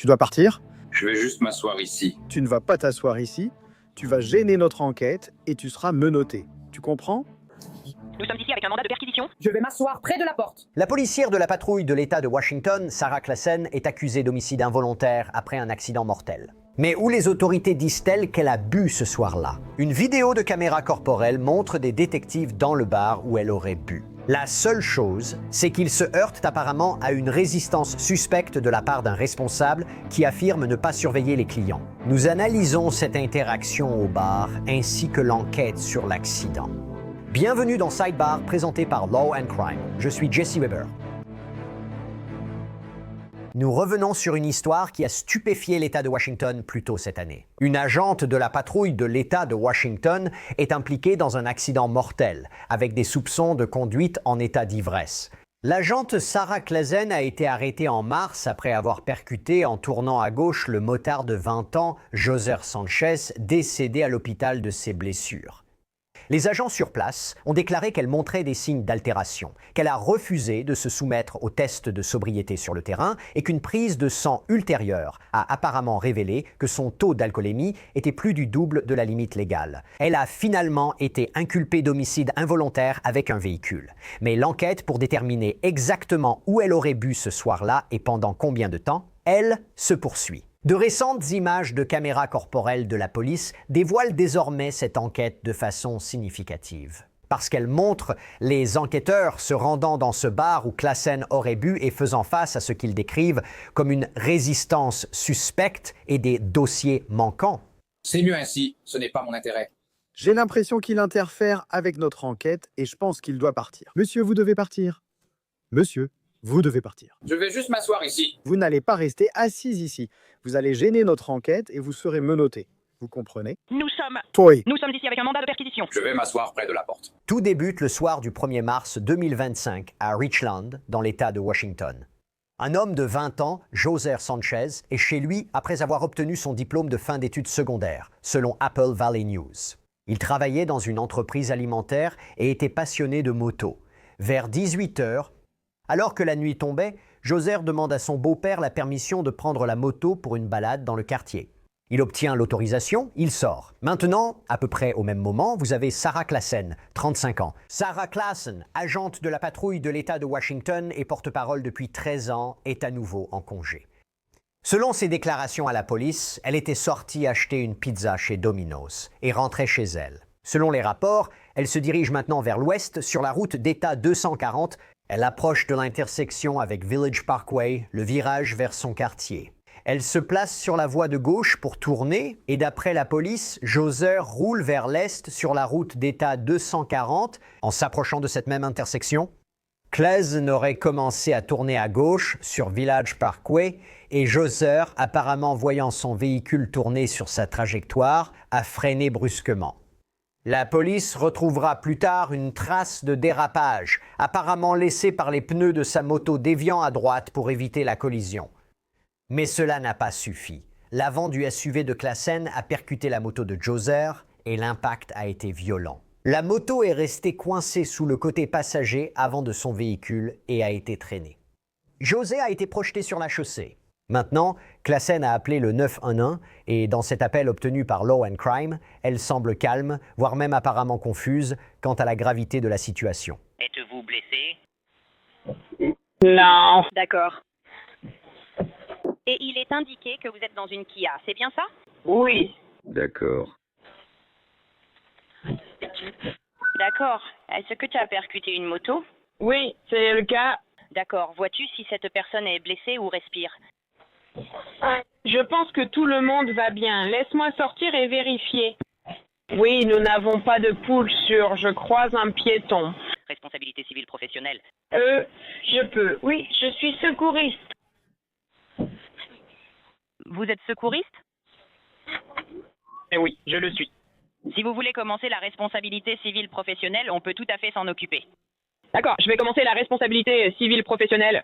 Tu dois partir? Je vais juste m'asseoir ici. Tu ne vas pas t'asseoir ici, tu vas gêner notre enquête et tu seras menotté. Tu comprends? Nous sommes ici avec un mandat de perquisition. Je vais m'asseoir près de la porte. La policière de la patrouille de l'État de Washington, Sarah Klassen, est accusée d'homicide involontaire après un accident mortel. Mais où les autorités disent-elles qu'elle a bu ce soir-là? Une vidéo de caméra corporelle montre des détectives dans le bar où elle aurait bu. La seule chose, c'est qu'ils se heurtent apparemment à une résistance suspecte de la part d'un responsable qui affirme ne pas surveiller les clients. Nous analysons cette interaction au bar ainsi que l'enquête sur l'accident. Bienvenue dans Sidebar, présenté par Law and Crime. Je suis Jesse Weber. Nous revenons sur une histoire qui a stupéfié l'État de Washington plus tôt cette année. Une agente de la patrouille de l'État de Washington est impliquée dans un accident mortel, avec des soupçons de conduite en état d'ivresse. L'agente Sarah Klassen a été arrêtée en mars après avoir percuté en tournant à gauche le motard de 20 ans, Joser Sanchez, décédé à l'hôpital de ses blessures. Les agents sur place ont déclaré qu'elle montrait des signes d'altération, qu'elle a refusé de se soumettre aux tests de sobriété sur le terrain et qu'une prise de sang ultérieure a apparemment révélé que son taux d'alcoolémie était plus du double de la limite légale. Elle a finalement été inculpée d'homicide involontaire avec un véhicule. Mais l'enquête pour déterminer exactement où elle aurait bu ce soir-là et pendant combien de temps, elle se poursuit. De récentes images de caméras corporelles de la police dévoilent désormais cette enquête de façon significative. Parce qu'elles montrent les enquêteurs se rendant dans ce bar où Klassen aurait bu et faisant face à ce qu'ils décrivent comme une résistance suspecte et des dossiers manquants. C'est mieux ainsi, ce n'est pas mon intérêt. J'ai l'impression qu'il interfère avec notre enquête et je pense qu'il doit partir. Monsieur, vous devez partir. Monsieur, vous devez partir. Je vais juste m'asseoir ici. Vous n'allez pas rester assis ici. Vous allez gêner notre enquête et vous serez menotté. Vous comprenez? Nous sommes ici avec un mandat de perquisition. Je vais m'asseoir près de la porte. Tout débute le soir du 1er mars 2025 à Richland, dans l'État de Washington. Un homme de 20 ans, Joser Sanchez, est chez lui après avoir obtenu son diplôme de fin d'études secondaires, selon Apple Valley News. Il travaillait dans une entreprise alimentaire et était passionné de moto. Vers 18 h, alors que la nuit tombait, Joser demande à son beau-père la permission de prendre la moto pour une balade dans le quartier. Il obtient l'autorisation, il sort. Maintenant, à peu près au même moment, vous avez Sarah Klassen, 35 ans. Sarah Klassen, agente de la patrouille de l'État de Washington et porte-parole depuis 13 ans, est à nouveau en congé. Selon ses déclarations à la police, elle était sortie acheter une pizza chez Domino's et rentrait chez elle. Selon les rapports, elle se dirige maintenant vers l'ouest sur la route d'État 240. Elle approche de l'intersection avec Village Parkway, le virage vers son quartier. Elle se place sur la voie de gauche pour tourner et d'après la police, Joser roule vers l'est sur la route d'État 240 en s'approchant de cette même intersection. Klassen aurait commencé à tourner à gauche sur Village Parkway et Joser, apparemment voyant son véhicule tourner sur sa trajectoire, a freiné brusquement. La police retrouvera plus tard une trace de dérapage, apparemment laissée par les pneus de sa moto déviant à droite pour éviter la collision. Mais cela n'a pas suffi. L'avant du SUV de Klassen a percuté la moto de Joser et l'impact a été violent. La moto est restée coincée sous le côté passager avant de son véhicule et a été traînée. Joser a été projeté sur la chaussée. Maintenant, Klassen a appelé le 911 et dans cet appel obtenu par Law and Crime, elle semble calme, voire même apparemment confuse quant à la gravité de la situation. Êtes-vous blessé? Non. D'accord. Et il est indiqué que vous êtes dans une Kia, c'est bien ça? Oui. D'accord. D'accord. Est-ce que tu as percuté une moto? Oui, c'est le cas. D'accord. Vois-tu si cette personne est blessée ou respire? Je pense que tout le monde va bien. Laisse-moi sortir et vérifier. Oui, nous n'avons pas de poule sur. Je croise un piéton. Responsabilité civile professionnelle. Je peux. Oui, je suis secouriste. Vous êtes secouriste? Eh oui, je le suis. Si vous voulez commencer la responsabilité civile professionnelle, on peut tout à fait s'en occuper. D'accord, je vais commencer la responsabilité civile professionnelle.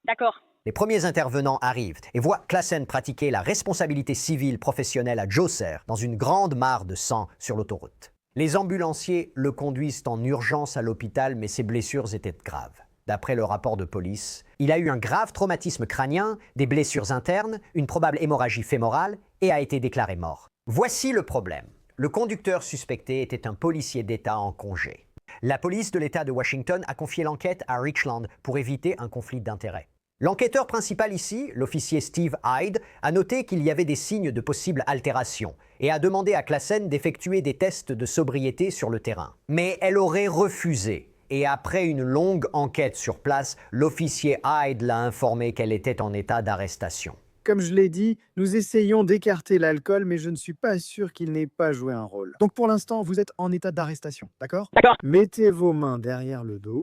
D'accord. Les premiers intervenants arrivent et voient Klassen pratiquer la responsabilité civile professionnelle à Joser dans une grande mare de sang sur l'autoroute. Les ambulanciers le conduisent en urgence à l'hôpital, mais ses blessures étaient graves. D'après le rapport de police, il a eu un grave traumatisme crânien, des blessures internes, une probable hémorragie fémorale et a été déclaré mort. Voici le problème. Le conducteur suspecté était un policier d'État en congé. La police de l'État de Washington a confié l'enquête à Richland pour éviter un conflit d'intérêts. L'enquêteur principal ici, l'officier Steve Hyde, a noté qu'il y avait des signes de possible altération et a demandé à Classen d'effectuer des tests de sobriété sur le terrain. Mais elle aurait refusé. Et après une longue enquête sur place, l'officier Hyde l'a informé qu'elle était en état d'arrestation. Comme je l'ai dit, nous essayons d'écarter l'alcool, mais je ne suis pas sûr qu'il n'ait pas joué un rôle. Donc pour l'instant, vous êtes en état d'arrestation, d'accord? D'accord. Mettez vos mains derrière le dos.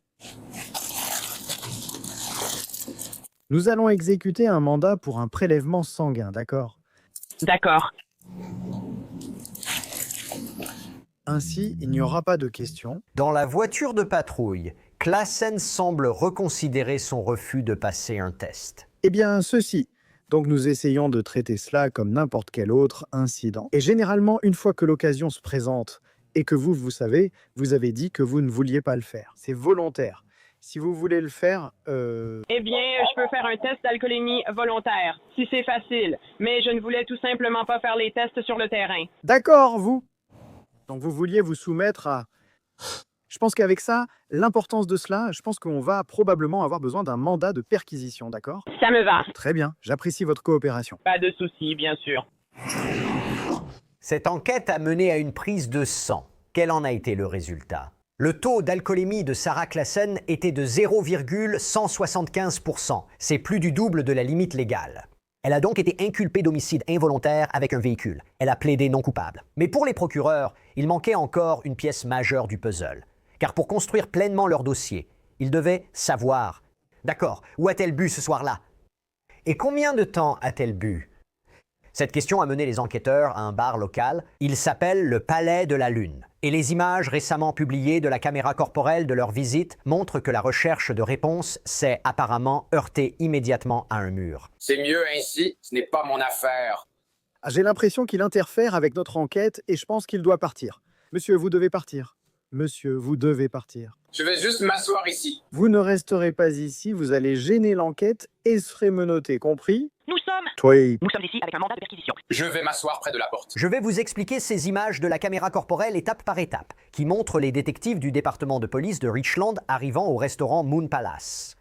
Nous allons exécuter un mandat pour un prélèvement sanguin, d'accord? D'accord. Ainsi, il n'y aura pas de questions. Dans la voiture de patrouille, Classen semble reconsidérer son refus de passer un test. Eh bien, ceci. Donc nous essayons de traiter cela comme n'importe quel autre incident. Et généralement, une fois que l'occasion se présente et que vous savez, vous avez dit que vous ne vouliez pas le faire. C'est volontaire. Si vous voulez le faire, Eh bien, je peux faire un test d'alcoolémie volontaire, si c'est facile. Mais je ne voulais tout simplement pas faire les tests sur le terrain. D'accord, vous. Donc vous vouliez vous soumettre à... Je pense qu'avec ça, l'importance de cela, je pense qu'on va probablement avoir besoin d'un mandat de perquisition, d'accord? Ça me va. Très bien, j'apprécie votre coopération. Pas de souci, bien sûr. Cette enquête a mené à une prise de sang. Quel en a été le résultat? Le taux d'alcoolémie de Sarah Classen était de 0,175%. C'est plus du double de la limite légale. Elle a donc été inculpée d'homicide involontaire avec un véhicule. Elle a plaidé non coupable. Mais pour les procureurs, il manquait encore une pièce majeure du puzzle. Car pour construire pleinement leur dossier, ils devaient savoir. D'accord, où a-t-elle bu ce soir-là? Et combien de temps a-t-elle bu? Cette question a mené les enquêteurs à un bar local. Il s'appelle le Palais de la Lune. Et les images récemment publiées de la caméra corporelle de leur visite montrent que la recherche de réponses s'est apparemment heurtée immédiatement à un mur. C'est mieux ainsi, ce n'est pas mon affaire. Ah, j'ai l'impression qu'il interfère avec notre enquête et je pense qu'il doit partir. Monsieur, vous devez partir. Monsieur, vous devez partir. Je vais juste m'asseoir ici. Vous ne resterez pas ici, vous allez gêner l'enquête et serez menotté, compris? Nous sommes ici avec un mandat de perquisition. Je vais m'asseoir près de la porte. Je vais vous expliquer ces images de la caméra corporelle étape par étape, qui montrent les détectives du département de police de Richland arrivant au restaurant Moon Palace.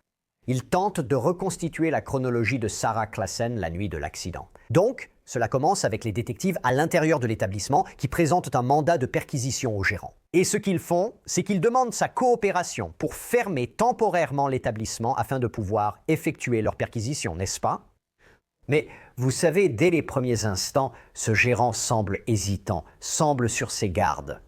Ils tentent de reconstituer la chronologie de Sarah Classen la nuit de l'accident. Donc, cela commence avec les détectives à l'intérieur de l'établissement qui présentent un mandat de perquisition au gérant. Et ce qu'ils font, c'est qu'ils demandent sa coopération pour fermer temporairement l'établissement afin de pouvoir effectuer leur perquisition, n'est-ce pas? Mais vous savez, dès les premiers instants, ce gérant semble hésitant, semble sur ses gardes.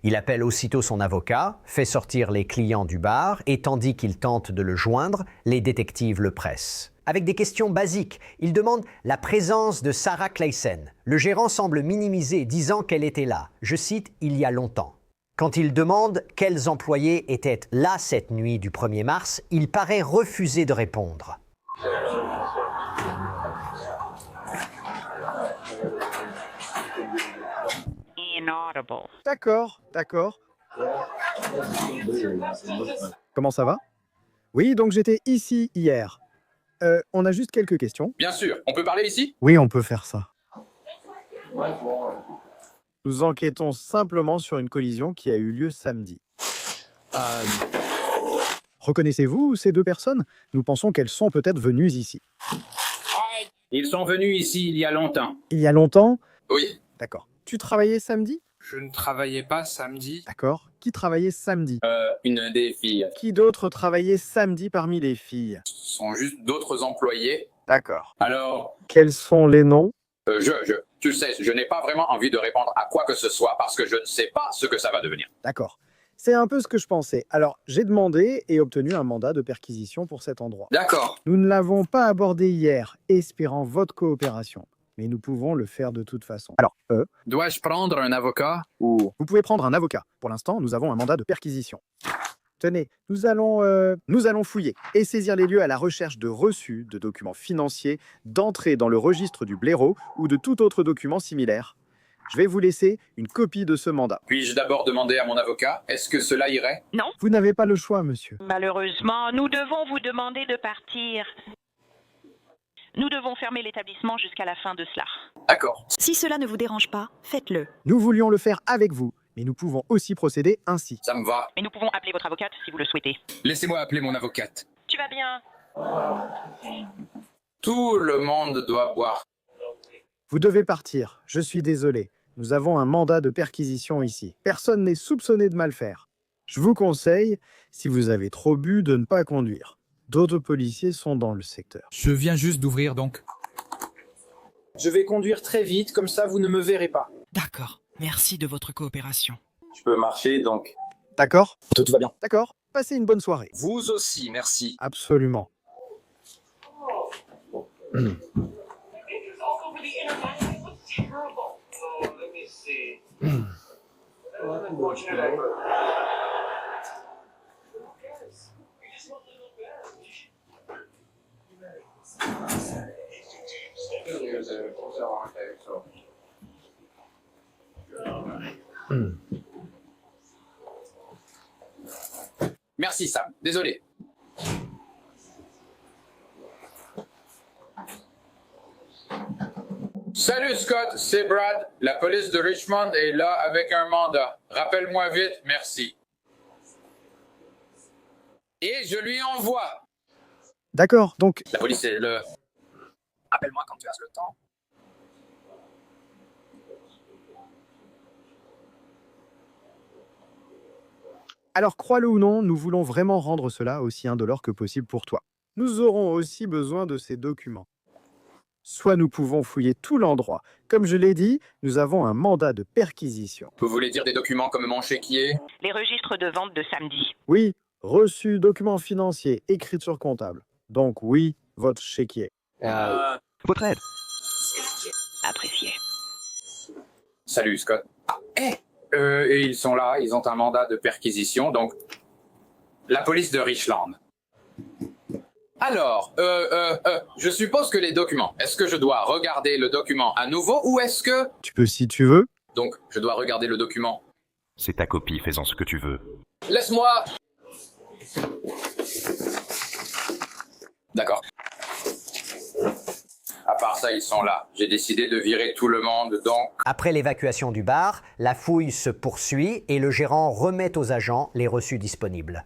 Il appelle aussitôt son avocat, fait sortir les clients du bar et tandis qu'il tente de le joindre, les détectives le pressent. Avec des questions basiques, il demande la présence de Sarah Classen. Le gérant semble minimiser, disant qu'elle était là, je cite, « il y a longtemps ». Quand il demande quels employés étaient là cette nuit du 1er mars, il paraît refuser de répondre. Inaudible. D'accord, d'accord. Comment ça va? Oui, donc j'étais ici hier. On a juste quelques questions. Bien sûr, on peut parler ici? Oui, on peut faire ça. Nous enquêtons simplement sur une collision qui a eu lieu samedi. Reconnaissez-vous ces deux personnes? Nous pensons qu'elles sont peut-être venues ici. Ils sont venus ici il y a longtemps. Il y a longtemps? Oui. D'accord. Tu travaillais samedi? Je ne travaillais pas samedi. D'accord. Qui travaillait samedi? Une des filles. Qui d'autre travaillait samedi parmi les filles? Ce sont juste d'autres employés. D'accord. Alors, Quels sont les noms? tu sais, je n'ai pas vraiment envie de répondre à quoi que ce soit parce que je ne sais pas ce que ça va devenir. D'accord. C'est un peu ce que je pensais. Alors, j'ai demandé et obtenu un mandat de perquisition pour cet endroit. D'accord. Nous ne l'avons pas abordé hier, espérant votre coopération. Mais nous pouvons le faire de toute façon. Alors, Dois-je prendre un avocat? vous pouvez prendre un avocat. Pour l'instant, nous avons un mandat de perquisition. Tenez, nous allons fouiller et saisir les lieux à la recherche de reçus, de documents financiers, d'entrée dans le registre du blaireau ou de tout autre document similaire. Je vais vous laisser une copie de ce mandat. Puis-je d'abord demander à mon avocat, est-ce que cela irait? Vous n'avez pas le choix, monsieur. Malheureusement, nous devons vous demander de partir. Nous devons fermer l'établissement jusqu'à la fin de cela. D'accord. Si cela ne vous dérange pas, faites-le. Nous voulions le faire avec vous, mais nous pouvons aussi procéder ainsi. Ça me va. Mais nous pouvons appeler votre avocate si vous le souhaitez. Laissez-moi appeler mon avocate. Tu vas bien? Tout le monde doit boire. Vous devez partir. Je suis désolé. Nous avons un mandat de perquisition ici. Personne n'est soupçonné de mal faire. Je vous conseille, si vous avez trop bu, de ne pas conduire. D'autres policiers sont dans le secteur. Je viens juste d'ouvrir donc. Je vais conduire très vite, comme ça vous ne me verrez pas. D'accord. Merci de votre coopération. Je peux marcher, donc. D'accord? Tout va bien. D'accord. Passez une bonne soirée. Vous aussi, merci. Absolument. Merci Sam, désolé. Salut Scott, c'est Brad. La police de Richmond est là avec un mandat. Rappelle-moi vite, merci. Et je lui envoie. D'accord, donc, La police est là. Appelle-moi quand tu as le temps. alors crois-le ou non, nous voulons vraiment rendre cela aussi indolore que possible pour toi. Nous aurons aussi besoin de ces documents. Soit nous pouvons fouiller tout l'endroit. Comme je l'ai dit, nous avons un mandat de perquisition. Vous voulez dire des documents comme mon chéquier? Les registres de vente de samedi. Oui, reçu, documents financiers, écriture comptable. Donc oui, votre chéquier. Votre aide. Apprécié. Salut Scott. Et ils sont là, ils ont un mandat de perquisition, donc la police de Richland. Alors, je suppose que les documents, est-ce que je dois regarder le document à nouveau ou est-ce que... Tu peux si tu veux. Donc, je dois regarder le document. C'est ta copie, fais-en ce que tu veux. Laisse-moi... D'accord. À part ça, ils sont là. J'ai décidé de virer tout le monde, donc... Après l'évacuation du bar, la fouille se poursuit et le gérant remet aux agents les reçus disponibles.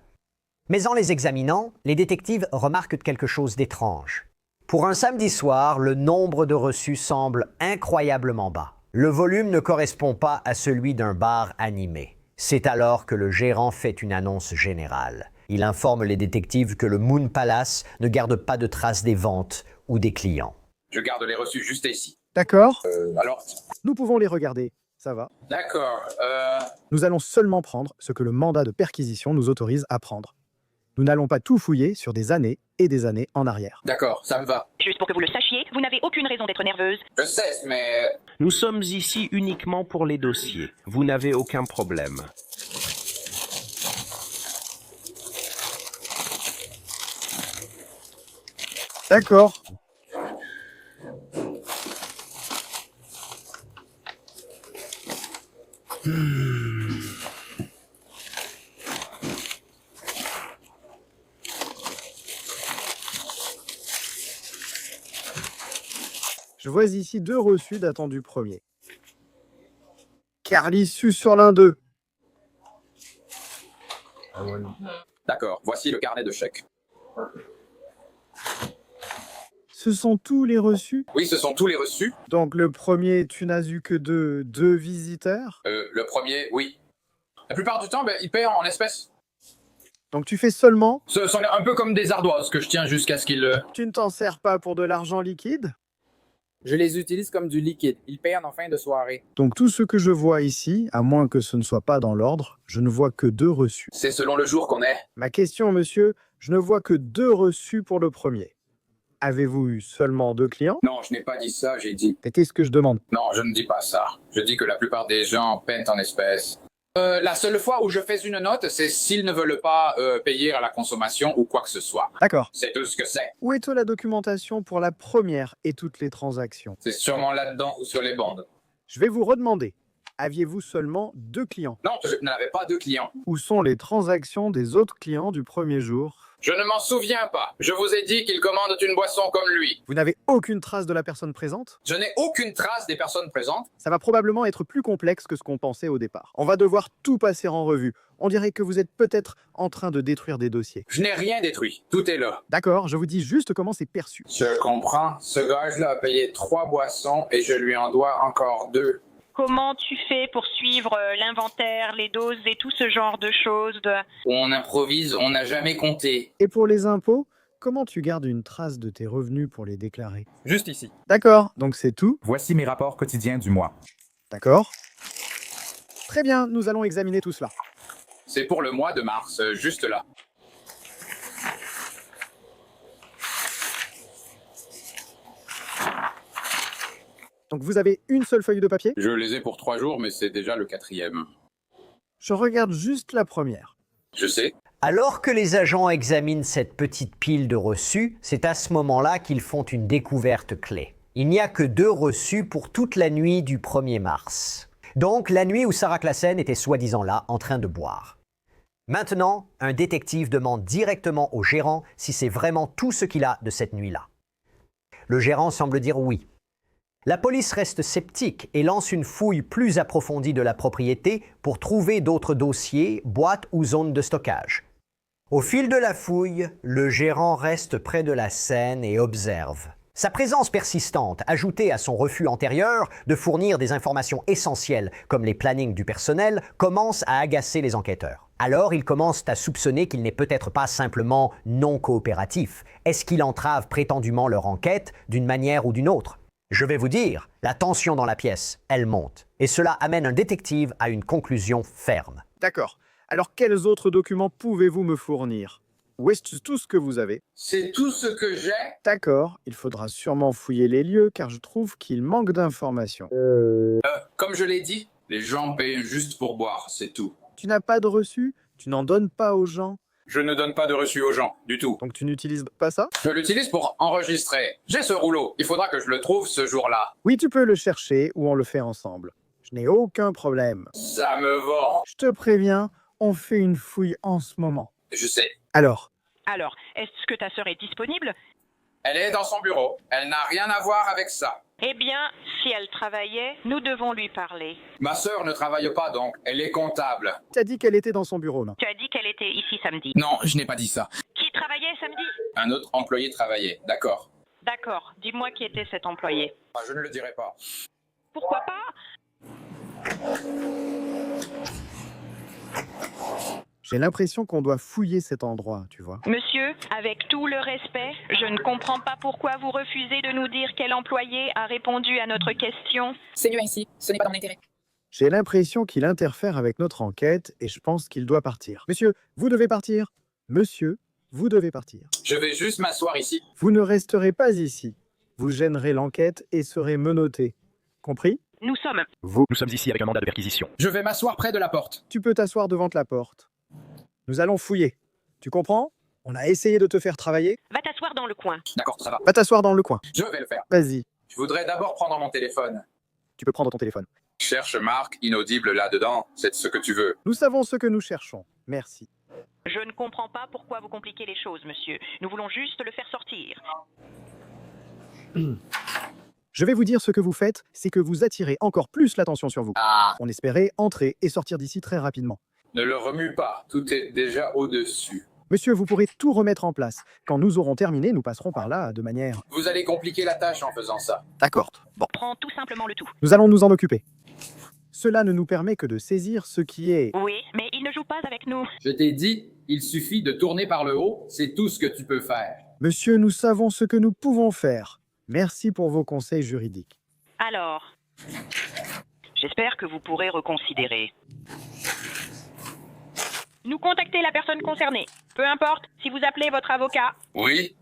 Mais en les examinant, les détectives remarquent quelque chose d'étrange. Pour un samedi soir, le nombre de reçus semble incroyablement bas. Le volume ne correspond pas à celui d'un bar animé. C'est alors que le gérant fait une annonce générale. Il informe les détectives que le Moon Palace ne garde pas de traces des ventes ou des clients. Je garde les reçus juste ici. D'accord. Alors... Nous pouvons les regarder. Ça va. D'accord. Nous allons seulement prendre ce que le mandat de perquisition nous autorise à prendre. Nous n'allons pas tout fouiller sur des années et des années en arrière. D'accord, ça me va. Juste pour que vous le sachiez, vous n'avez aucune raison d'être nerveuse. Je sais, mais... Nous sommes ici uniquement pour les dossiers. Vous n'avez aucun problème. D'accord. Je vois ici 2 reçus datant du premier. Car l'issue sur l'un d'eux. D'accord, voici le carnet de chèques. Ce sont tous les reçus? Oui, ce sont tous les reçus. Donc le premier, tu n'as eu que deux visiteurs? Le premier, oui. La plupart du temps, il paie en espèces. Donc tu fais seulement? Ce sont un peu comme des ardoises que je tiens jusqu'à ce qu'ils... Tu ne t'en sers pas pour de l'argent liquide? Je les utilise comme du liquide. Ils payent en fin de soirée. Donc tout ce que je vois ici, à moins que ce ne soit pas dans l'ordre, je ne vois que 2 reçus. C'est selon le jour qu'on est. Ma question, monsieur, je ne vois que 2 reçus pour le premier. Avez-vous eu seulement 2 clients? Non, je n'ai pas dit ça, j'ai dit... Mais qu'est-ce que je demande? Non, je ne dis pas ça. Je dis que la plupart des gens paient en espèces. La seule fois où je fais une note, c'est s'ils ne veulent pas payer à la consommation ou quoi que ce soit. D'accord. C'est tout ce que c'est. Où est la documentation pour la première et toutes les transactions? C'est sûrement là-dedans ou sur les bandes. Je vais vous redemander, aviez-vous seulement 2 clients? Non, je n'avais pas de clients. Où sont les transactions des autres clients du premier jour? Je ne m'en souviens pas. Je vous ai dit qu'il commande une boisson comme lui. Vous n'avez aucune trace de la personne présente? Je n'ai aucune trace des personnes présentes. Ça va probablement être plus complexe que ce qu'on pensait au départ. On va devoir tout passer en revue. On dirait que vous êtes peut-être en train de détruire des dossiers. Je n'ai rien détruit. Tout est là. D'accord, je vous dis juste comment c'est perçu. Je comprends. Ce gage-là a payé 3 boissons et je lui en dois encore 2. Comment tu fais pour suivre l'inventaire, les doses et tout ce genre de choses On improvise, on n'a jamais compté. Et pour les impôts, comment tu gardes une trace de tes revenus pour les déclarer? Juste ici. D'accord, donc c'est tout? Voici mes rapports quotidiens du mois. D'accord. Très bien, nous allons examiner tout cela. C'est pour le mois de mars, juste là. Donc vous avez une seule feuille de papier? Je les ai pour 3 jours, mais c'est déjà le 4e. Je regarde juste la première. Je sais. Alors que les agents examinent cette petite pile de reçus, c'est à ce moment-là qu'ils font une découverte clé. Il n'y a que 2 reçus pour toute la nuit du 1er mars. Donc la nuit où Sarah Klassen était soi-disant là, en train de boire. Maintenant, un détective demande directement au gérant si c'est vraiment tout ce qu'il a de cette nuit-là. Le gérant semble dire oui. La police reste sceptique et lance une fouille plus approfondie de la propriété pour trouver d'autres dossiers, boîtes ou zones de stockage. Au fil de la fouille, le gérant reste près de la scène et observe. Sa présence persistante, ajoutée à son refus antérieur de fournir des informations essentielles comme les plannings du personnel, commence à agacer les enquêteurs. Alors, ils commencent à soupçonner qu'il n'est peut-être pas simplement non coopératif. Est-ce qu'il entrave prétendument leur enquête d'une manière ou d'une autre? Je vais vous dire, la tension dans la pièce, elle monte. Et cela amène un détective à une conclusion ferme. D'accord. Alors quels autres documents pouvez-vous me fournir? Où est-ce tout ce que vous avez? C'est tout ce que j'ai. D'accord, il faudra sûrement fouiller les lieux car je trouve qu'il manque d'informations. Comme je l'ai dit, les gens payent juste pour boire, c'est tout. Tu n'as pas de reçu? Tu n'en donnes pas aux gens? Je ne donne pas de reçu aux gens, du tout. Donc tu n'utilises pas ça? Je l'utilise pour enregistrer. J'ai ce rouleau. Il faudra que je le trouve ce jour-là. Oui, tu peux le chercher ou on le fait ensemble. Je n'ai aucun problème. Ça me va. Je te préviens, on fait une fouille en ce moment. Je sais. Alors, est-ce que ta sœur est disponible? Elle est dans son bureau. Elle n'a rien à voir avec ça. Eh bien, si elle travaillait, nous devons lui parler. Ma sœur ne travaille pas donc. Elle est comptable. tu as dit qu'elle était dans son bureau, non? Tu as dit qu'elle était ici samedi. Non, je n'ai pas dit ça. Qui travaillait samedi? Un autre employé travaillait. D'accord. D'accord. Dis-moi qui était cet employé. Ah, je ne le dirai pas. Pourquoi pas? J'ai l'impression qu'on doit fouiller cet endroit, tu vois. Monsieur, avec tout le respect, je ne comprends pas pourquoi vous refusez de nous dire quel employé a répondu à notre question. C'est mieux ainsi, ce n'est pas dans mon intérêt. J'ai l'impression qu'il interfère avec notre enquête et je pense qu'il doit partir. Monsieur, vous devez partir. Monsieur, vous devez partir. Je vais juste m'asseoir ici. Vous ne resterez pas ici. Vous gênerez l'enquête et serez menotté. Compris? Nous sommes. Nous sommes ici avec un mandat de perquisition. Je vais m'asseoir près de la porte. Tu peux t'asseoir devant la porte. Nous allons fouiller. Tu comprends? On a essayé de te faire travailler. Va t'asseoir dans le coin. D'accord, ça va. Va t'asseoir dans le coin. Je vais le faire. Vas-y, Je voudrais d'abord prendre mon téléphone. tu peux prendre ton téléphone. Cherche marque inaudible là-dedans. C'est ce que tu veux. Nous savons ce que nous cherchons. Merci. Je ne comprends pas pourquoi vous compliquez les choses, monsieur. Nous voulons juste le faire sortir. Je vais vous dire ce que vous faites, c'est que vous attirez encore plus l'attention sur vous. Ah, On espérait entrer et sortir d'ici très rapidement. ne le remue pas. Tout est déjà au-dessus. Monsieur, vous pourrez tout remettre en place. Quand nous aurons terminé, nous passerons par là de manière... Vous allez compliquer la tâche en faisant ça. D'accord. Bon, Prends tout simplement le tout. nous allons nous en occuper. Cela ne nous permet que de saisir ce qui est... Oui, mais il ne joue pas avec nous. Je t'ai dit, il suffit de tourner par le haut, c'est tout ce que tu peux faire. Monsieur, nous savons ce que nous pouvons faire. Merci pour vos conseils juridiques. Alors, j'espère que vous pourrez reconsidérer. Nous contacter la personne concernée. Peu importe si vous appelez votre avocat. Oui.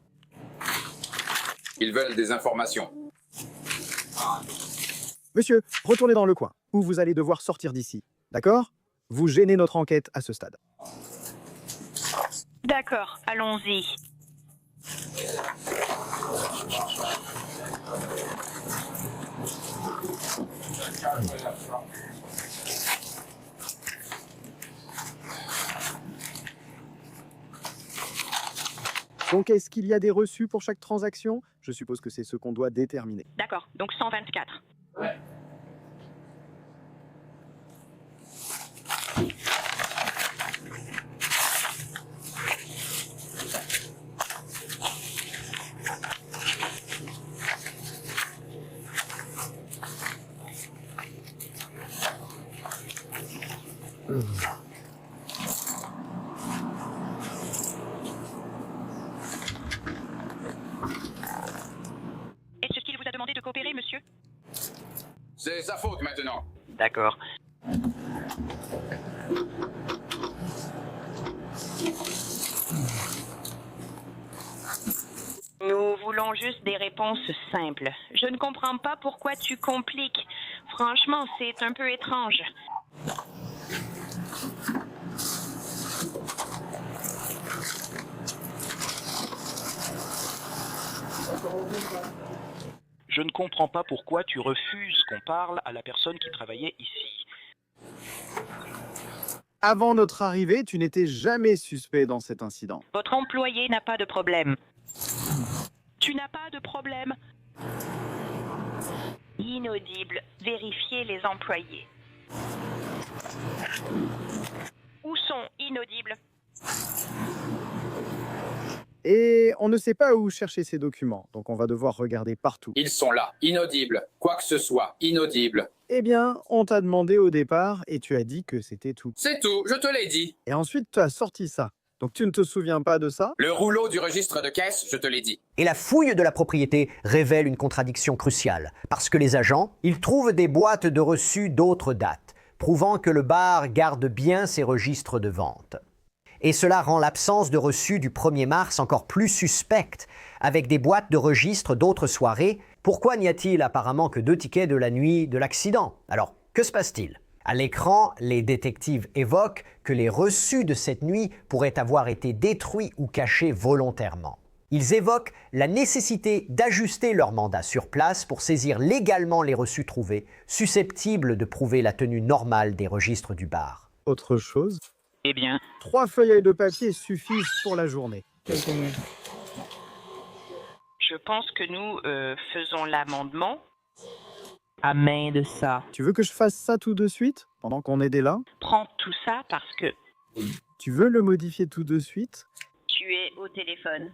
Ils veulent des informations. Monsieur, retournez dans le coin, ou vous allez devoir sortir d'ici. D'accord? Vous gênez notre enquête à ce stade. D'accord, allons-y. Donc, est-ce qu'il y a des reçus pour chaque transaction? Je suppose que c'est ce qu'on doit déterminer. D'accord, donc 124. Est-ce qu'il vous a demandé de coopérer, monsieur? C'est sa faute maintenant. D'accord. Nous voulons juste des réponses simples. Je ne comprends pas pourquoi tu compliques. Franchement, c'est un peu étrange. Je ne comprends pas pourquoi tu refuses qu'on parle à la personne qui travaillait ici. Avant notre arrivée, tu n'étais jamais suspect dans cet incident. Votre employé n'a pas de problème. Tu n'as pas de problème. Inaudible. Vérifiez les employés. Où sont inaudibles? Et on ne sait pas où chercher ces documents, donc on va devoir regarder partout. Ils sont là, inaudibles. Quoi que ce soit, inaudible. Eh bien, on t'a demandé au départ et tu as dit que c'était tout. C'est tout, je te l'ai dit. Et ensuite, tu as sorti ça. Donc tu ne te souviens pas de ça? Le rouleau du registre de caisse, je te l'ai dit. Et la fouille de la propriété révèle une contradiction cruciale, parce que les agents, ils trouvent des boîtes de reçus d'autres dates, prouvant que le bar garde bien ses registres de vente. Et cela rend l'absence de reçus du 1er mars encore plus suspecte, avec des boîtes de registres d'autres soirées. Pourquoi n'y a-t-il apparemment que 2 tickets de la nuit de l'accident? Alors, que se passe-t-il? À l'écran, les détectives évoquent que les reçus de cette nuit pourraient avoir été détruits ou cachés volontairement. Ils évoquent la nécessité d'ajuster leur mandat sur place pour saisir légalement les reçus trouvés, susceptibles de prouver la tenue normale des registres du bar. Autre chose? Eh bien, 3 feuilles de papier suffisent pour la journée. je pense que nous faisons l'amendement à main de ça. Tu veux que je fasse ça tout de suite, pendant qu'on est là? Prends tout ça parce que Tu veux le modifier tout de suite? tu es au téléphone.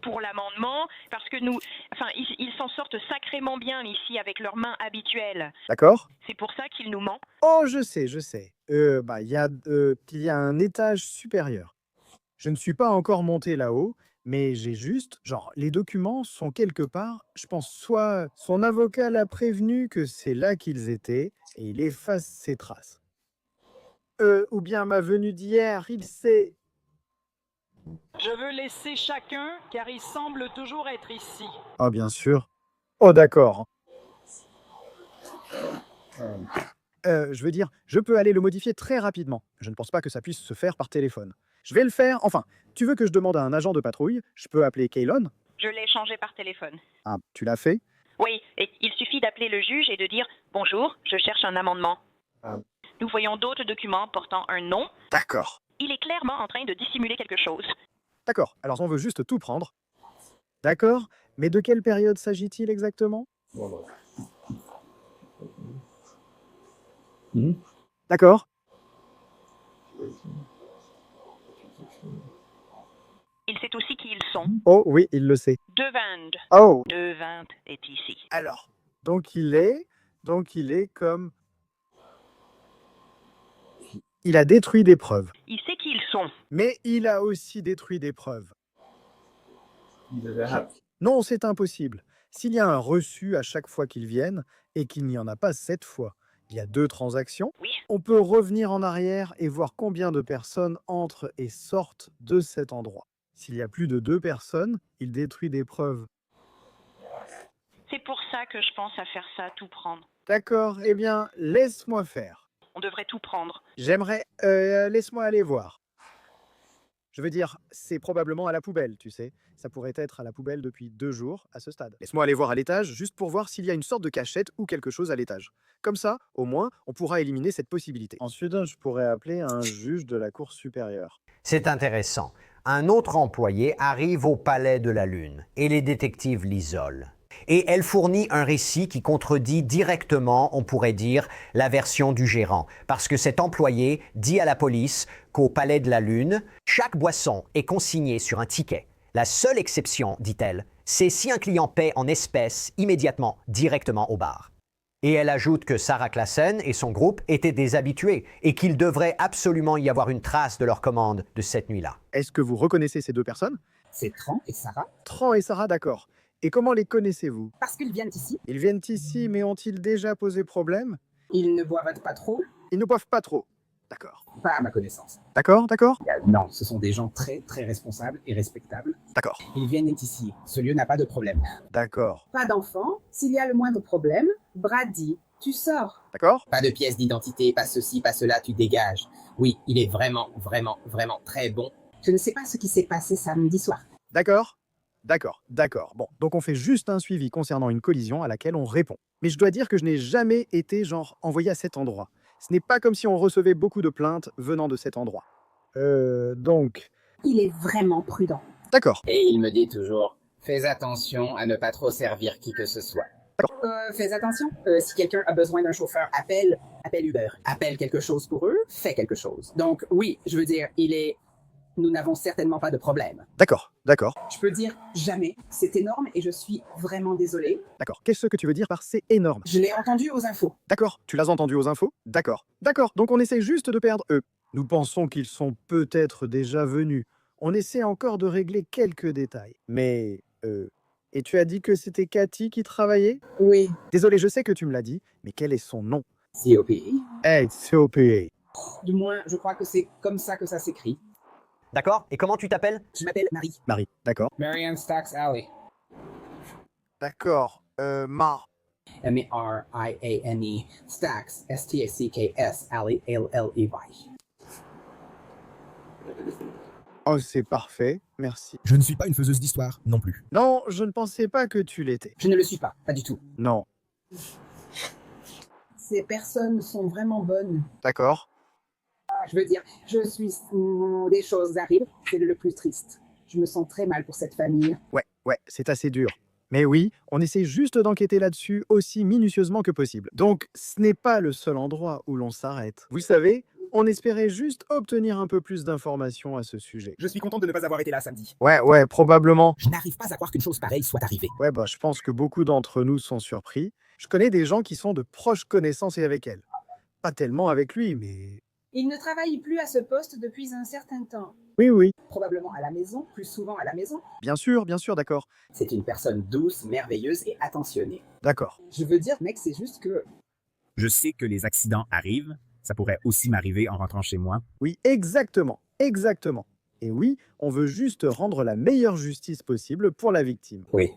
Pour l'amendement, parce que nous... Enfin, ils s'en sortent sacrément bien ici avec leurs mains habituelles. D'accord? C'est pour ça qu'ils nous mentent. Oh, je sais, je sais. Il y a un étage supérieur. Je ne suis pas encore monté là-haut, mais j'ai juste... Genre, les documents sont quelque part, je pense, soit son avocat l'a prévenu que c'est là qu'ils étaient, et il efface ses traces. Ou bien ma venue d'hier, il sait... Je veux laisser chacun, car il semble toujours être ici. Ah, bien sûr. Oh, d'accord. Je veux dire, je peux aller le modifier très rapidement. Je ne pense pas que ça puisse se faire par téléphone. Je vais le faire. Enfin, tu veux que je demande à un agent de patrouille? Je peux appeler Kaylon? Je l'ai changé par téléphone. Ah, tu l'as fait? Oui, et il suffit d'appeler le juge et de dire « Bonjour, je cherche un amendement. Ah. » Nous voyons d'autres documents portant un nom. D'accord. Il est clairement en train de dissimuler quelque chose. D'accord, alors on veut juste tout prendre. D'accord, mais de quelle période s'agit-il exactement? D'accord. Il sait aussi qui ils sont. Oh oui, il le sait. Devant. Oh. Devant est ici. Alors, donc il est comme... Il a détruit des preuves. Il sait qui ils sont. Mais il a aussi détruit des preuves. Non, c'est impossible. S'il y a un reçu à chaque fois qu'ils viennent, et qu'il n'y en a pas 7 fois, il y a 2 transactions, oui. On peut revenir en arrière et voir combien de personnes entrent et sortent de cet endroit. S'il y a plus de 2 personnes, il détruit des preuves. C'est pour ça que je pense à faire ça, tout prendre. D'accord, eh bien, laisse-moi faire. On devrait tout prendre. J'aimerais... laisse-moi aller voir. Je veux dire, c'est probablement à la poubelle, tu sais. Ça pourrait être à la poubelle depuis 2 jours à ce stade. Laisse-moi aller voir à l'étage, juste pour voir s'il y a une sorte de cachette ou quelque chose à l'étage. Comme ça, au moins, on pourra éliminer cette possibilité. Ensuite, je pourrais appeler un juge de la Cour supérieure. C'est intéressant. Un autre employé arrive au Palais de la Lune et les détectives l'isolent. Et elle fournit un récit qui contredit directement, on pourrait dire, la version du gérant. Parce que cet employé dit à la police qu'au Palais de la Lune, chaque boisson est consignée sur un ticket. La seule exception, dit-elle, c'est si un client paie en espèces immédiatement, directement au bar. Et elle ajoute que Sarah Klassen et son groupe étaient des habitués et qu'il devrait absolument y avoir une trace de leur commande de cette nuit-là. Est-ce que vous reconnaissez ces 2 personnes? C'est Tran et Sarah. Tran et Sarah, d'accord. Et comment les connaissez-vous? Parce qu'ils viennent ici. Ils viennent ici, mais ont-ils déjà posé problème? Ils ne boivent pas trop. Ils ne boivent pas trop. D'accord. Pas à ma connaissance. D'accord, d'accord. Non, ce sont des gens très très responsables et respectables. D'accord. Ils viennent ici. Ce lieu n'a pas de problème. D'accord. Pas d'enfant. S'il y a le moindre problème, Brad dit, tu sors. D'accord. Pas de pièce d'identité, pas ceci, pas cela, tu dégages. Oui, il est vraiment, vraiment, vraiment très bon. Je ne sais pas ce qui s'est passé samedi soir. D'accord. D'accord, d'accord. Bon, donc on fait juste un suivi concernant une collision à laquelle on répond. Mais je dois dire que je n'ai jamais été, envoyé à cet endroit. Ce n'est pas comme si on recevait beaucoup de plaintes venant de cet endroit. Donc... Il est vraiment prudent. D'accord. Et il me dit toujours, fais attention à ne pas trop servir qui que ce soit. Fais attention. Si quelqu'un a besoin d'un chauffeur, appelle Uber. Appelle quelque chose pour eux, fais quelque chose. Donc oui, je veux dire, nous n'avons certainement pas de problème. D'accord, d'accord. Je peux dire jamais. C'est énorme et je suis vraiment désolée. D'accord. Qu'est-ce que tu veux dire par c'est énorme? Je l'ai entendu aux infos. D'accord. Tu l'as entendu aux infos? D'accord. D'accord. Donc on essaie juste de perdre eux. Nous pensons qu'ils sont peut-être déjà venus. On essaie encore de régler quelques détails. Mais, et tu as dit que c'était Cathy qui travaillait? Oui. Désolé, je sais que tu me l'as dit, mais quel est son nom? COPA. Hey, COPA. Du moins, je crois que c'est comme ça que ça s'écrit. D'accord. Et comment tu t'appelles? Je m'appelle Marie. Marie, d'accord. Marianne Stacks Alley. D'accord. Mar. M-A-R-I-A-N-E. Stacks. S-T-A-C-K-S. Alley. L-L-E-Y. Oh, c'est parfait. Merci. Je ne suis pas une faiseuse d'histoire, non plus. Non, je ne pensais pas que tu l'étais. Je ne le suis pas du tout. Non. Ces personnes sont vraiment bonnes. D'accord. Je veux dire, des choses arrivent, c'est le plus triste. Je me sens très mal pour cette famille. Ouais, c'est assez dur. Mais oui, on essaie juste d'enquêter là-dessus aussi minutieusement que possible. Donc, ce n'est pas le seul endroit où l'on s'arrête. Vous savez, on espérait juste obtenir un peu plus d'informations à ce sujet. Je suis content de ne pas avoir été là samedi. Ouais, probablement. Je n'arrive pas à croire qu'une chose pareille soit arrivée. Ouais, je pense que beaucoup d'entre nous sont surpris. Je connais des gens qui sont de proches connaissances et avec elle. Pas tellement avec lui, mais... Il ne travaille plus à ce poste depuis un certain temps. Oui. Probablement à la maison, plus souvent à la maison. Bien sûr, d'accord. C'est une personne douce, merveilleuse et attentionnée. D'accord. Je veux dire, mec, c'est juste que... Je sais que les accidents arrivent. Ça pourrait aussi m'arriver en rentrant chez moi. Oui, exactement. Et oui, on veut juste rendre la meilleure justice possible pour la victime. Oui.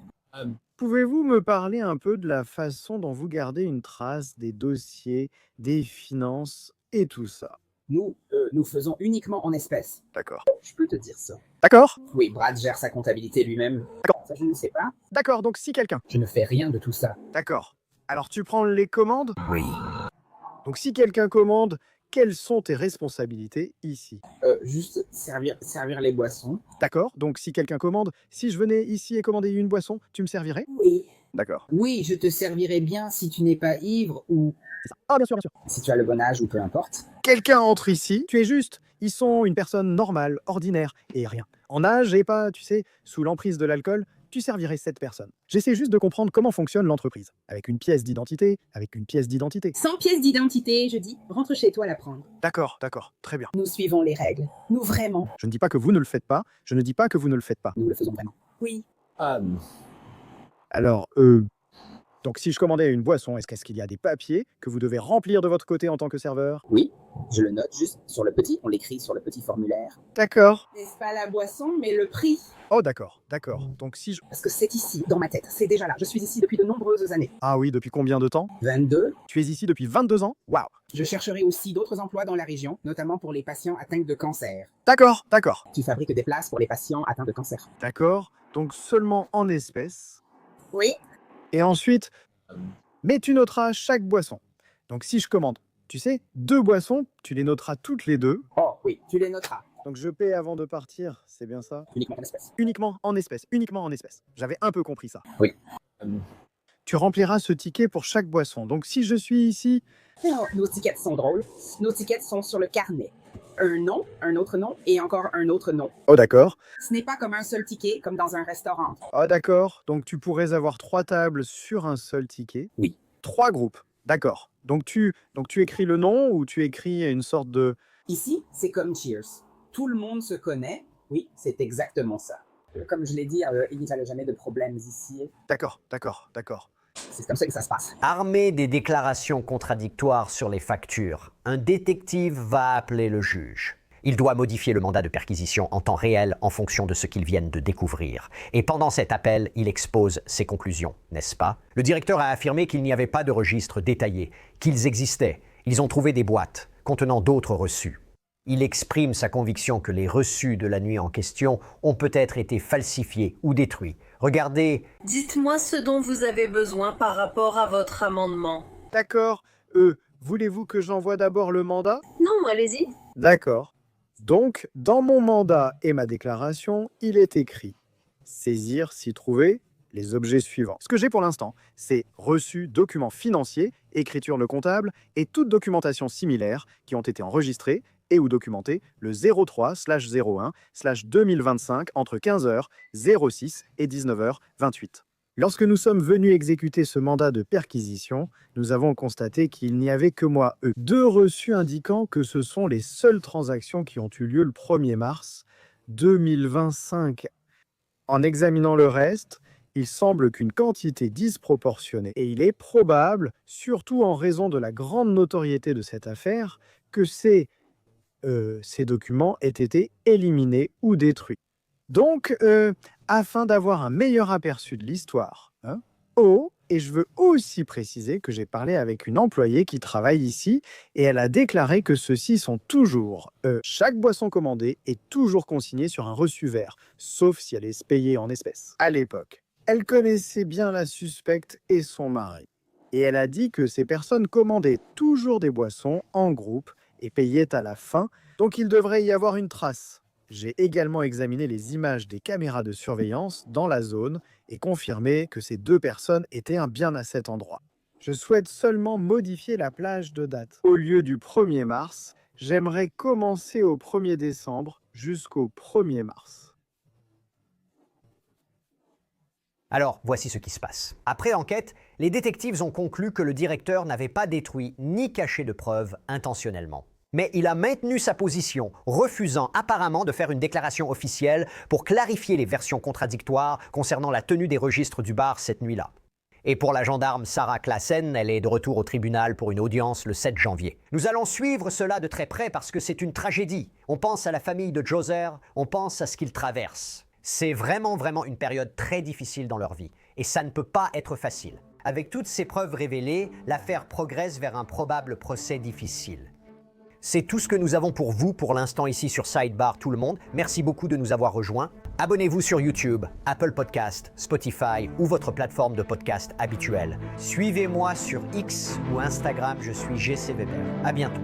Pouvez-vous me parler un peu de la façon dont vous gardez une trace des dossiers, des finances et tout ça? Nous faisons uniquement en espèces. D'accord. Je peux te dire ça. D'accord. Oui, Brad gère sa comptabilité lui-même. D'accord. Ça, je ne sais pas. D'accord, donc si quelqu'un... Je ne fais rien de tout ça. D'accord. Alors tu prends les commandes? Oui. Donc si quelqu'un commande, quelles sont tes responsabilités ici? Juste servir les boissons. D'accord, donc si quelqu'un commande, si je venais ici et commandais une boisson, tu me servirais? Oui. D'accord. Oui, je te servirai bien si tu n'es pas ivre ou... C'est ça. Ah, bien sûr. Si tu as le bon âge ou peu importe. Quelqu'un entre ici, tu es juste. Ils sont une personne normale, ordinaire, et rien. En âge et pas, tu sais, sous l'emprise de l'alcool, tu servirais cette personne. J'essaie juste de comprendre comment fonctionne l'entreprise. Avec une pièce d'identité, Sans pièce d'identité, je dis, rentre chez toi la prendre. D'accord, très bien. Nous suivons les règles. Nous vraiment. Je ne dis pas que vous ne le faites pas, Nous le faisons vraiment. Oui. Alors, Donc si je commandais une boisson, est-ce qu'il y a des papiers que vous devez remplir de votre côté en tant que serveur? Oui, je le note juste sur le petit, on l'écrit sur le petit formulaire. D'accord. N'est-ce pas la boisson, mais le prix? Oh d'accord, d'accord. Donc si je... Parce que c'est ici, dans ma tête, c'est déjà là. Je suis ici depuis de nombreuses années. Ah oui, depuis combien de temps? 22. Tu es ici depuis 22 ans? Waouh. Je chercherai aussi d'autres emplois dans la région, notamment pour les patients atteints de cancer. D'accord, d'accord. Tu fabriques des places pour les patients atteints de cancer. D'accord, donc seulement en espèces. Oui. Et ensuite, mais tu noteras chaque boisson. Donc si je commande, tu sais, 2 boissons, tu les noteras toutes les 2. Oh oui, tu les noteras. Donc je paie avant de partir, c'est bien ça? Uniquement en espèces. Uniquement en espèces, uniquement en espèces. J'avais un peu compris ça. Oui. Tu rempliras ce ticket pour chaque boisson. Donc si je suis ici... Oh, nos tickets sont drôles. Nos tickets sont sur le carnet. Un nom, un autre nom et encore un autre nom. Oh d'accord. Ce n'est pas comme un seul ticket, comme dans un restaurant. Oh d'accord. Donc tu pourrais avoir 3 tables sur un seul ticket. Oui. 3 groupes. D'accord. Donc tu écris le nom ou tu écris une sorte de... Ici, c'est comme Cheers. Tout le monde se connaît. Oui, c'est exactement ça. Comme je l'ai dit, il n'y a jamais de problèmes ici. D'accord, d'accord, d'accord. C'est comme ça que ça se passe. Armé des déclarations contradictoires sur les factures, un détective va appeler le juge. Il doit modifier le mandat de perquisition en temps réel en fonction de ce qu'ils viennent de découvrir. Et pendant cet appel, il expose ses conclusions, n'est-ce pas? Le directeur a affirmé qu'il n'y avait pas de registre détaillé, qu'ils existaient. Ils ont trouvé des boîtes contenant d'autres reçus. Il exprime sa conviction que les reçus de la nuit en question ont peut-être été falsifiés ou détruits. Regardez... Dites-moi ce dont vous avez besoin par rapport à votre amendement. D'accord. Voulez-vous que j'envoie d'abord le mandat? Non, allez-y. D'accord. Donc, dans mon mandat et ma déclaration, il est écrit « Saisir, s'y trouver, les objets suivants ». Ce que j'ai pour l'instant, c'est reçu, documents financiers, écriture le comptable et toute documentation similaire qui ont été enregistrées et ou documenté le 03/01/2025 entre 15h06 et 19h28. Lorsque nous sommes venus exécuter ce mandat de perquisition, nous avons constaté qu'il n'y avait que moi, 2 reçus indiquant que ce sont les seules transactions qui ont eu lieu le 1er mars 2025. En examinant le reste, il semble qu'une quantité disproportionnée, et il est probable, surtout en raison de la grande notoriété de cette affaire, que ces documents aient été éliminés ou détruits. Donc, afin d'avoir un meilleur aperçu de l'histoire, et je veux aussi préciser que j'ai parlé avec une employée qui travaille ici et elle a déclaré que ceux-ci sont toujours, chaque boisson commandée est toujours consignée sur un reçu vert, sauf si elle est payée en espèces. À l'époque, elle connaissait bien la suspecte et son mari. Et elle a dit que ces personnes commandaient toujours des boissons en groupe et payaient à la fin, donc il devrait y avoir une trace. J'ai également examiné les images des caméras de surveillance dans la zone et confirmé que ces 2 personnes étaient bien à cet endroit. Je souhaite seulement modifier la plage de date. Au lieu du 1er mars, j'aimerais commencer au 1er décembre jusqu'au 1er mars. Alors, voici ce qui se passe. Après enquête, les détectives ont conclu que le directeur n'avait pas détruit ni caché de preuves intentionnellement. Mais il a maintenu sa position, refusant apparemment de faire une déclaration officielle pour clarifier les versions contradictoires concernant la tenue des registres du bar cette nuit-là. Et pour la gendarme Sarah Klassen, elle est de retour au tribunal pour une audience le 7 janvier. Nous allons suivre cela de très près parce que c'est une tragédie. On pense à la famille de Joser, on pense à ce qu'ils traversent. C'est vraiment une période très difficile dans leur vie. Et ça ne peut pas être facile. Avec toutes ces preuves révélées, l'affaire progresse vers un probable procès difficile. C'est tout ce que nous avons pour vous pour l'instant ici sur Sidebar tout le monde. Merci beaucoup de nous avoir rejoints. Abonnez-vous sur YouTube, Apple Podcast, Spotify ou votre plateforme de podcast habituelle. Suivez-moi sur X ou Instagram, je suis GC Weber. À bientôt.